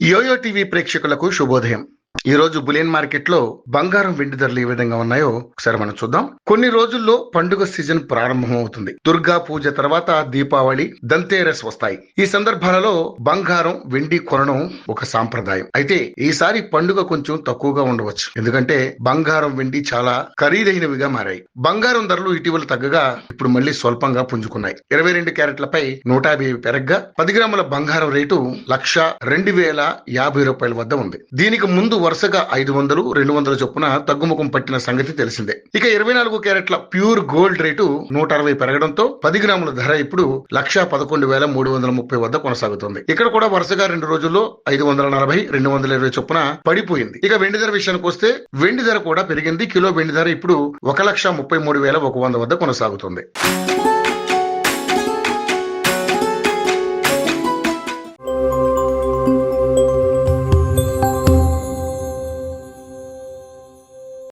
Yo-yo TV ప్రేక్షకులకు శుభోదయం. ఈ రోజు బులియన్ మార్కెట్ లో బంగారం వెండి ధరలు ఏ విధంగా ఉన్నాయో ఒకసారి మనం చూద్దాం. కొన్ని రోజుల్లో పండుగ సీజన్ ప్రారంభం అవుతుంది. దుర్గా పూజ తర్వాత దీపావళి, దంతేరస్ వస్తాయి. ఈ సందర్భాలలో బంగారం వెండి కొనడం ఒక సాంప్రదాయం. అయితే ఈసారి పండుగ కొంచెం తక్కువగా ఉండవచ్చు. ఎందుకంటే బంగారం వెండి చాలా ఖరీదైనవిగా మారాయి. బంగారం ధరలు ఇటీవల తగ్గగా ఇప్పుడు మళ్ళీ స్వల్పంగా పుంజుకున్నాయి. 22 క్యారెట్లపై 150 పెరగ్గా 10 గ్రాముల బంగారం రేటు 1,02,050 రూపాయల వద్ద ఉంది. దీనికి ముందు వరుసగా 500, 200 చొప్పున తగ్గుముఖం పట్టిన సంగతి తెలిసిందే. ఇక 24 క్యారెట్ల ప్యూర్ గోల్డ్ రేటు 160 పెరగడంతో 10 గ్రాముల ధర ఇప్పుడు 1,11,330 వద్ద కొనసాగుతుంది. ఇక్కడ కూడా వరుసగా 2 రోజుల్లో 540, 220 చొప్పున పడిపోయింది. ఇక వెండి ధర విషయానికి వస్తే వెండి ధర కూడా పెరిగింది. కిలో వెండి ధర ఇప్పుడు 1,33,100 వద్ద కొనసాగుతుంది.